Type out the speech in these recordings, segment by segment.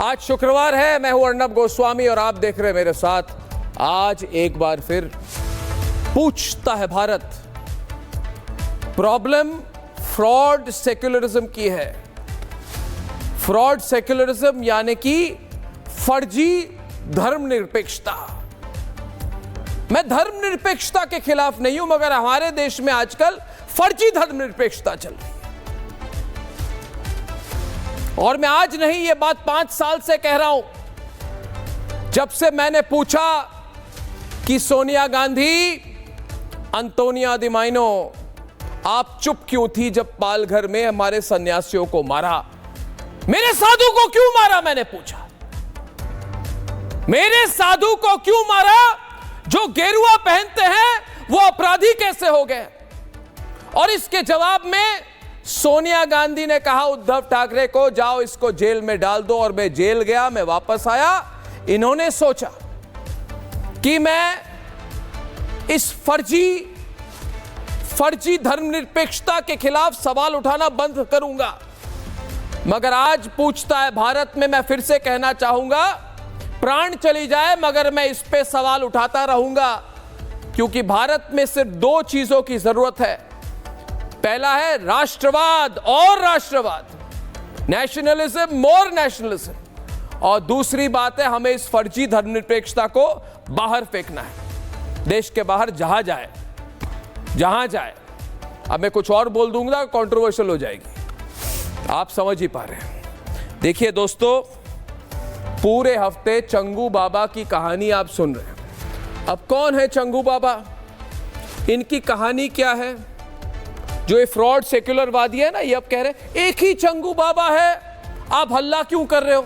आज शुक्रवार है, मैं हूं अर्नब गोस्वामी और आप देख रहे हैं मेरे साथ। आज एक बार फिर पूछता है भारत। प्रॉब्लम फ्रॉड सेक्युलरिज्म की है। फ्रॉड सेक्युलरिज्म यानी कि फर्जी धर्मनिरपेक्षता। मैं धर्मनिरपेक्षता के खिलाफ नहीं हूं, मगर हमारे देश में आजकल फर्जी धर्मनिरपेक्षता चल रही है। और मैं आज नहीं, ये बात 5 साल से कह रहा हूं। जब से मैंने पूछा कि सोनिया गांधी, अंतोनिया दी माइनो, आप चुप क्यों थी जब पालघर में हमारे सन्यासियों को मारा, मेरे साधु को क्यों मारा, मैंने पूछा मेरे साधु को क्यों मारा? जो गेरुआ पहनते हैं वो अपराधी कैसे हो गए? और इसके जवाब में सोनिया गांधी ने कहा उद्धव ठाकरे को, जाओ इसको जेल में डाल दो। और मैं जेल गया, मैं वापस आया। इन्होंने सोचा कि मैं इस फर्जी धर्मनिरपेक्षता के खिलाफ सवाल उठाना बंद करूंगा। मगर आज पूछता है भारत में मैं फिर से कहना चाहूंगा, प्राण चली जाए मगर मैं इस पे सवाल उठाता रहूंगा। क्योंकि भारत में सिर्फ 2 चीजों की जरूरत है। पहला है राष्ट्रवाद और राष्ट्रवाद, नेशनलिज्म मोर नेशनलिज्म। और दूसरी बात है, हमें इस फर्जी धर्मनिरपेक्षता को बाहर फेंकना है, देश के बाहर जहां जाए। अब मैं कुछ और बोल दूंगा, कंट्रोवर्शियल हो जाएगी। आप समझ ही पा रहे हैं। देखिए दोस्तों, पूरे हफ्ते चंगू बाबा की कहानी आप सुन रहे हैं। अब कौन है चंगू बाबा? इनकी कहानी क्या है? जो ये फ्रॉड सेक्युलरवादी है ना, ये अब कह रहे हैं एक ही चंगू बाबा है, आप हल्ला क्यों कर रहे हो?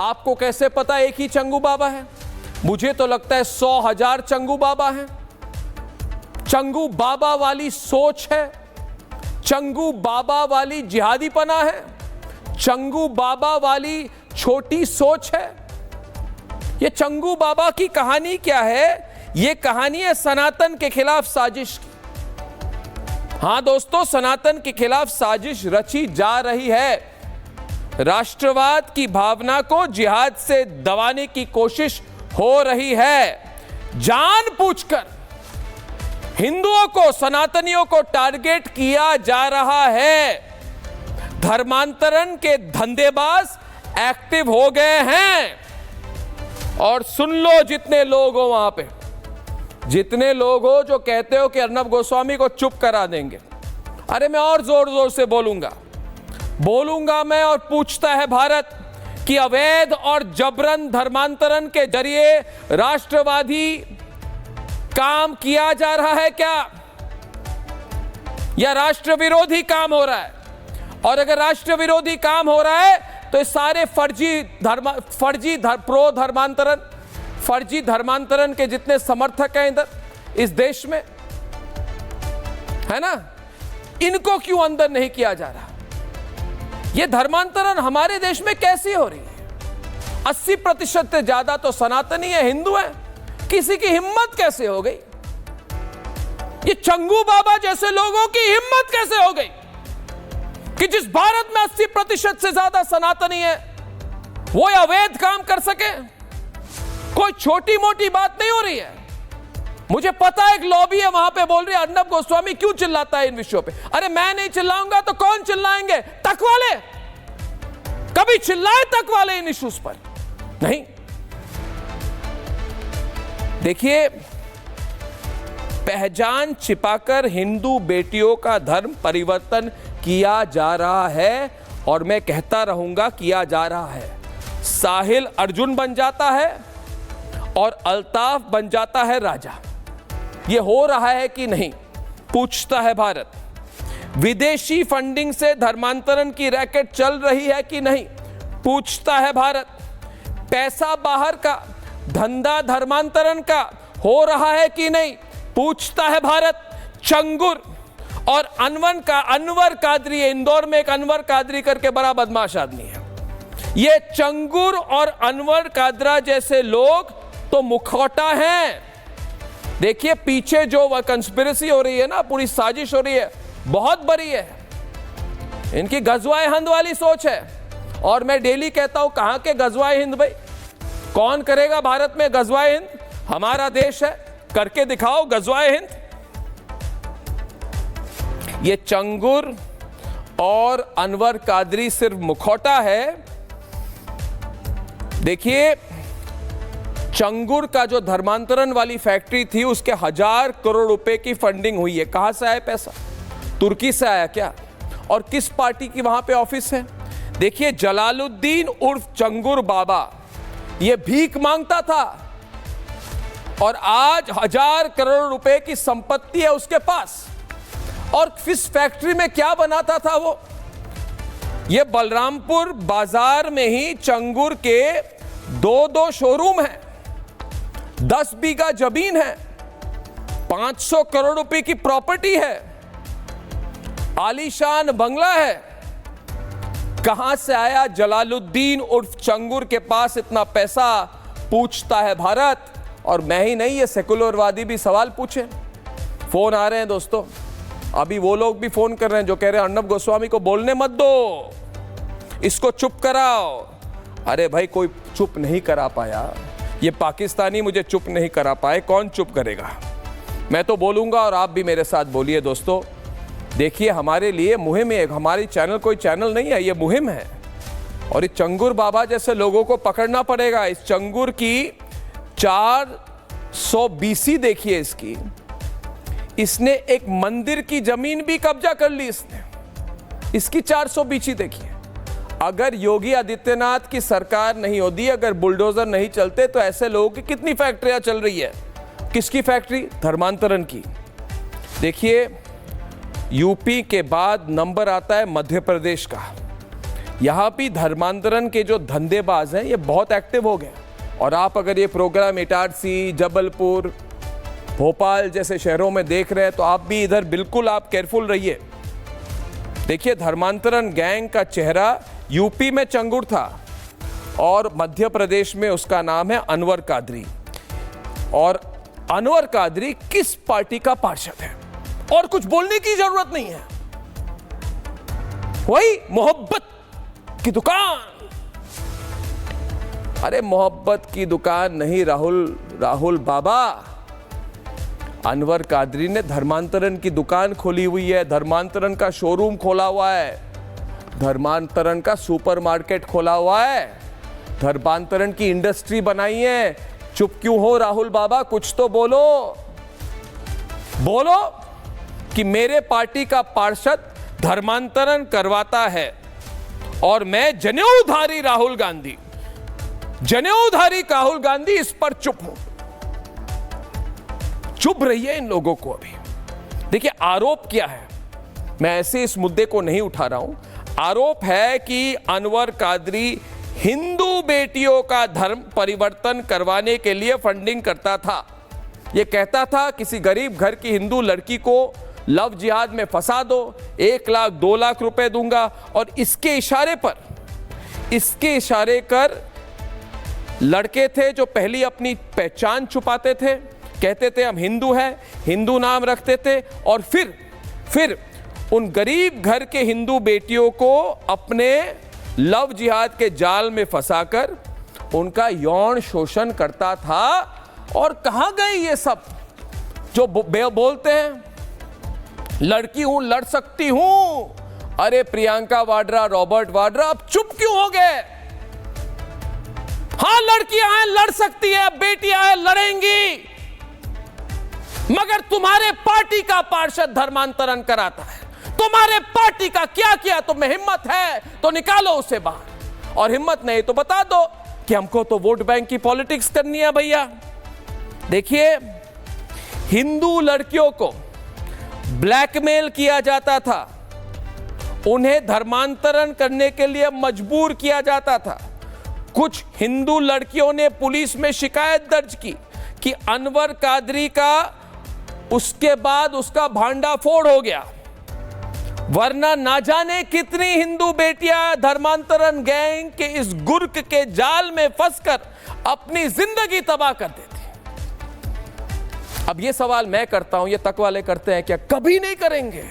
आपको कैसे पता एक ही चंगू बाबा है? मुझे तो लगता है 100,000 चंगू बाबा हैं। चंगू बाबा वाली सोच है, चंगू बाबा वाली जिहादीपना है, चंगू बाबा वाली छोटी सोच है। ये चंगू बाबा की कहानी क्या है? ये कहानी है सनातन के खिलाफ साजिश की। हां दोस्तों, सनातन के खिलाफ साजिश रची जा रही है। राष्ट्रवाद की भावना को जिहाद से दबाने की कोशिश हो रही है। जानबूझकर हिंदुओं को, सनातनियों को टारगेट किया जा रहा है। धर्मांतरण के धंधेबाज एक्टिव हो गए हैं। और सुन लो, जितने लोग हो वहां पे, जितने लोग हो जो कहते हो कि अर्नब गोस्वामी को चुप करा देंगे, अरे मैं और जोर से बोलूंगा मैं। और पूछता है भारत कि अवैध और जबरन धर्मांतरण के जरिए राष्ट्रवादी काम किया जा रहा है क्या, या राष्ट्र विरोधी काम हो रहा है? और अगर राष्ट्र विरोधी काम हो रहा है तो ये सारे फर्जी धर्मांतरण के जितने समर्थक हैं इधर इस देश में, है ना, इनको क्यों अंदर नहीं किया जा रहा? ये धर्मांतरण हमारे देश में कैसी हो रही है? 80% से ज्यादा तो सनातनी है, हिंदू है। किसी की हिम्मत कैसे हो गई? ये चंगू बाबा जैसे लोगों की हिम्मत कैसे हो गई कि जिस भारत में 80% से ज्यादा सनातनी है, वो अवैध काम कर सके? कोई छोटी मोटी बात नहीं हो रही है। मुझे पता है एक लॉबी है वहां पे बोल रही है अर्नब गोस्वामी क्यों चिल्लाता है इन विषयों पे। अरे मैं नहीं चिल्लाऊंगा तो कौन चिल्लाएंगे? तक वाले। कभी चिल्लाए तक वाले इन इश्यूज पर? नहीं। देखिए, पहचान छिपाकर हिंदू बेटियों का धर्म परिवर्तन किया जा रहा है, और मैं कहता रहूंगा किया जा रहा है। साहिल अर्जुन बन जाता है और अल्ताफ बन जाता है राजा। ये हो रहा है कि नहीं? पूछता है भारत। विदेशी फंडिंग से धर्मांतरण की रैकेट चल रही है कि नहीं? पूछता है भारत। पैसा बाहर का धंधा धर्मांतरण का हो रहा है कि नहीं? पूछता है भारत। चंगुर और अनवर कादरी, इंदौर में एक अनवर कादरी करके बड़ा बदमाश आदमी है। ये चंगुर और अनवर कादरा जैसे लोग तो मुखौटा हैं। देखिए, पीछे जो कंस्पिरेसी हो रही है ना, पूरी साजिश हो रही है, बहुत बड़ी है। इनकी गजवाए हंद वाली सोच है। और मैं डेली कहता हूं कहां के गजवाए हिंद भाई, कौन करेगा भारत में गजवाए हिंद? हमारा देश है, करके दिखाओ गजवाए हिंद। ये चंगुर और अनवर कादरी सिर्फ मुखौटा है। देखिए, चंगुर का जो धर्मांतरण वाली फैक्ट्री थी उसके 1000 करोड़ रुपए की फंडिंग हुई है। कहां से आया पैसा? तुर्की से आया क्या? और किस पार्टी की वहां पे ऑफिस है? देखिए, जलालुद्दीन उर्फ चंगुर बाबा ये भीख मांगता था और आज 1000 करोड़ रुपए की संपत्ति है उसके पास। और इस फैक्ट्री में क्या बनाता था वो? ये बलरामपुर बाजार में ही चंगुर के 2 शोरूम हैं, 10 बीघा जमीन है, 500 करोड़ रुपए की प्रॉपर्टी है, आलीशान बंगला है। कहां से आया जलालुद्दीन उर्फ चंगुर के पास इतना पैसा, पूछता है भारत। और मैं ही नहीं, ये सेकुलरवादी भी सवाल पूछे। फोन आ रहे हैं दोस्तों, अभी वो लोग भी फोन कर रहे हैं जो कह रहे हैं अर्नब गोस्वामी को बोलने मत दो, इसको चुप कराओ। अरे भाई, कोई चुप नहीं करा पाया, ये पाकिस्तानी मुझे चुप नहीं करा पाए, कौन चुप करेगा? मैं तो बोलूंगा और आप भी मेरे साथ बोलिए दोस्तों। देखिए, हमारे लिए मुहिम है, हमारी चैनल कोई चैनल नहीं है, ये मुहिम है। और इस चंगुर बाबा जैसे लोगों को पकड़ना पड़ेगा। इस चंगुर की 400 BC देखिए इसने एक मंदिर की जमीन भी कब्जा कर ली इसकी 400 BC देखिए। अगर योगी आदित्यनाथ की सरकार नहीं होती, अगर बुलडोजर नहीं चलते, तो ऐसे लोगों की कितनी फैक्ट्रियां चल रही है। किसकी फैक्ट्री? धर्मांतरण की। देखिए, यूपी के बाद नंबर आता है मध्य प्रदेश का। यहां भी धर्मांतरण के जो धंधेबाज हैं ये बहुत एक्टिव हो गए। और आप अगर ये प्रोग्राम इटारसी, जबलपुर, भोपाल जैसे शहरों में देख रहे हैं तो आप भी इधर बिल्कुल आप केयरफुल रहिए। देखिए, धर्मांतरण गैंग का चेहरा यूपी में चंगुर था और मध्य प्रदेश में उसका नाम है अनवर कादरी। और अनवर कादरी किस पार्टी का पार्षद है? और कुछ बोलने की जरूरत नहीं है, वही मोहब्बत की दुकान। अरे मोहब्बत की दुकान नहीं राहुल बाबा, अनवर कादरी ने धर्मांतरण की दुकान खोली हुई है, धर्मांतरण का शोरूम खोला हुआ है, धर्मांतरण का सुपरमार्केट खोला हुआ है, धर्मांतरण की इंडस्ट्री बनाई है। चुप क्यों हो राहुल बाबा? कुछ तो बोलो कि मेरे पार्टी का पार्षद धर्मांतरण करवाता है और मैं जनेऊधारी राहुल गांधी इस पर चुप हूं। चुप रहिए इन लोगों को। अभी देखिए, आरोप क्या है? मैं ऐसे इस मुद्दे को नहीं उठा रहा हूं। आरोप है कि अनवर कादरी हिंदू बेटियों का धर्म परिवर्तन करवाने के लिए फंडिंग करता था। यह कहता था किसी गरीब घर की हिंदू लड़की को लव जिहाद में फंसा दो, 1 लाख 2 लाख रुपए दूंगा। और इसके इशारे कर लड़के थे जो पहली अपनी पहचान छुपाते थे, कहते थे हम हिंदू हैं, हिंदू नाम रखते थे, और फिर उन गरीब घर के हिंदू बेटियों को अपने लव जिहाद के जाल में फंसाकर उनका यौन शोषण करता था। और कहां गए ये सब जो बोलते हैं लड़की हूं, लड़ सकती हूं? अरे प्रियंका वाड्रा, रॉबर्ट वाड्रा, अब चुप क्यों हो गए? हां, लड़कियां हैं, लड़ सकती है, बेटियां हैं, लड़ेंगी, मगर तुम्हारे पार्टी का पार्षद धर्मांतरण कराता है। तुम्हारे पार्टी का क्या किया? तुम्हें हिम्मत है तो निकालो उसे बाहर, और हिम्मत नहीं तो बता दो कि हमको तो वोट बैंक की पॉलिटिक्स करनी है भैया। देखिए, हिंदू लड़कियों को ब्लैकमेल किया जाता था, उन्हें धर्मांतरण करने के लिए मजबूर किया जाता था। कुछ हिंदू लड़कियों ने पुलिस में शिकायत दर्ज की कि अनवर कादरी का उसके बाद उसका भांडाफोड़ हो गया, वरना ना जाने कितनी हिंदू बेटियां धर्मांतरण गैंग के इस गुर्क के जाल में फंसकर अपनी जिंदगी तबाह कर देती। अब ये सवाल मैं करता हूं, ये तक वाले करते हैं क्या? कभी नहीं करेंगे।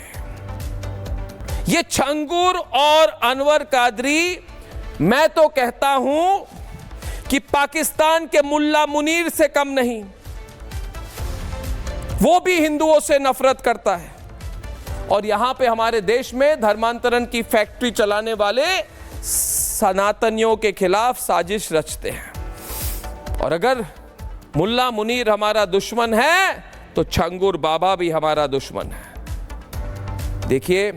ये चंगुर और अनवर कादरी मैं तो कहता हूं कि पाकिस्तान के मुल्ला मुनीर से कम नहीं, वो भी हिंदुओं से नफरत करता है। और यहां पे हमारे देश में धर्मांतरण की फैक्ट्री चलाने वाले सनातनियों के खिलाफ साजिश रचते हैं। और अगर मुल्ला मुनीर हमारा दुश्मन है तो छंगूर बाबा भी हमारा दुश्मन है। देखिए,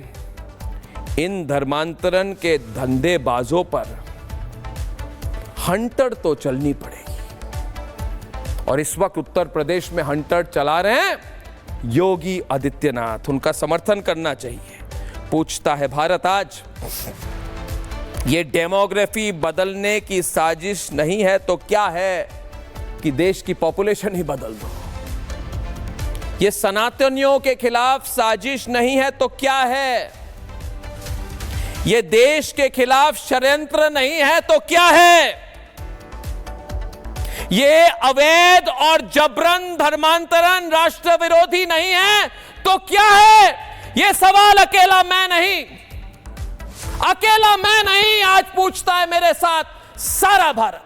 इन धर्मांतरण के धंधेबाजों पर हंटर तो चलनी पड़ेगी। और इस वक्त उत्तर प्रदेश में हंटर चला रहे हैं योगी आदित्यनाथ, उनका समर्थन करना चाहिए। पूछता है भारत आज, ये डेमोग्राफी बदलने की साजिश नहीं है तो क्या है कि देश की पॉपुलेशन ही बदल दो। ये सनातनियों के खिलाफ साजिश नहीं है तो क्या है, ये देश के खिलाफ षड्यंत्र नहीं है तो क्या है, ये अवैध और जबरन धर्मांतरण राष्ट्र विरोधी नहीं है तो क्या है। ये सवाल अकेला मैं नहीं, आज पूछता है मेरे साथ सारा भारत।